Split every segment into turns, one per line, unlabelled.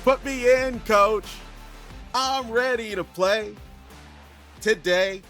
Put me in, coach. I'm ready to play today.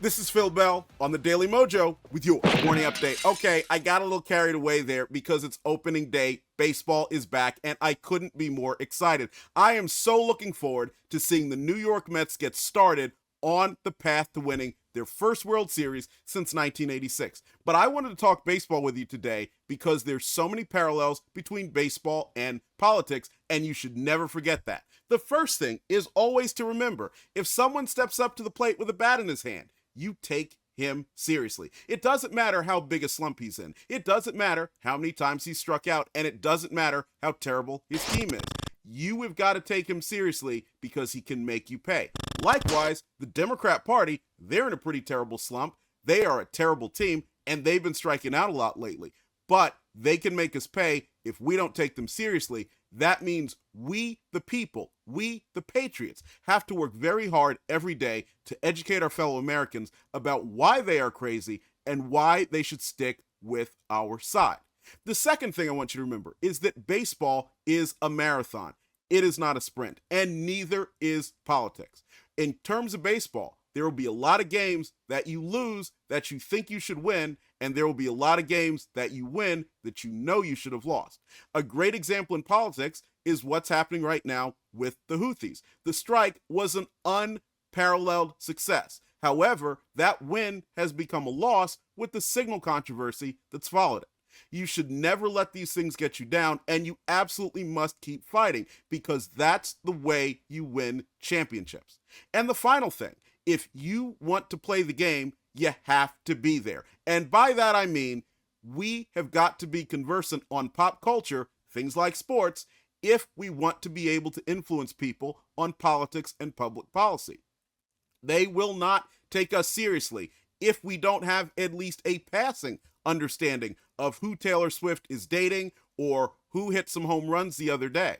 This is Phil Bell on the Daily Mojo with your morning update. Okay, I got a little carried away there because it's opening day. Baseball is back, and I couldn't be more excited. I am so looking forward to seeing the New York Mets get started on the path to winning their first World Series since 1986. But I wanted to talk baseball with you today because there's so many parallels between baseball and politics, and you should never forget that. The first thing is always to remember, if someone steps up to the plate with a bat in his hand, you take him seriously. It doesn't matter how big a slump he's in. It doesn't matter how many times he's struck out, and it doesn't matter how terrible his team is. You have got to take him seriously because he can make you pay. Likewise, the Democrat Party, they're in a pretty terrible slump. They are a terrible team, and they've been striking out a lot lately. But they can make us pay if we don't take them seriously. That means we, the people, we, the patriots, have to work very hard every day to educate our fellow Americans about why they are crazy and why they should stick with our side. The second thing I want you to remember is that baseball is a marathon. It is not a sprint, and neither is politics. In terms of baseball, there will be a lot of games that you lose that you think you should win, and there will be a lot of games that you win that you know you should have lost. A great example in politics is what's happening right now with the Houthis. The strike was an unparalleled success. However, that win has become a loss with the signal controversy that's followed it. You should never let these things get you down, and you absolutely must keep fighting because that's the way you win championships. And the final thing, if you want to play the game, you have to be there. And by that I mean, we have got to be conversant on pop culture, things like sports, if we want to be able to influence people on politics and public policy. They will not take us seriously if we don't have at least a passing understanding of who Taylor Swift is dating or who hit some home runs the other day.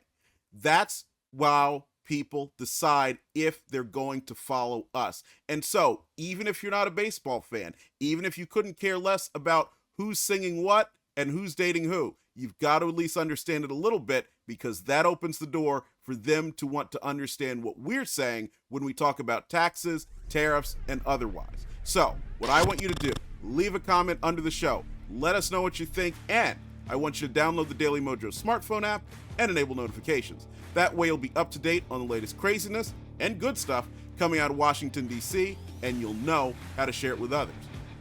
That's how people decide if they're going to follow us. And so, even if you're not a baseball fan, even if you couldn't care less about who's singing what and who's dating who, you've got to at least understand it a little bit because that opens the door for them to want to understand what we're saying when we talk about taxes, tariffs, and otherwise. So, what I want you to do, leave a comment under the show. Let us know what you think, and I want you to download the Daily Mojo smartphone app and enable notifications. That way you'll be up to date on the latest craziness and good stuff coming out of Washington, D.C., and you'll know how to share it with others.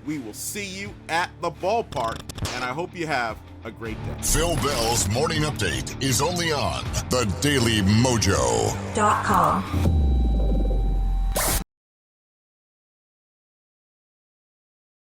We will see you at the ballpark, and I hope you have a great day.
Phil Bell's Morning Update is only on the DailyMojo.com.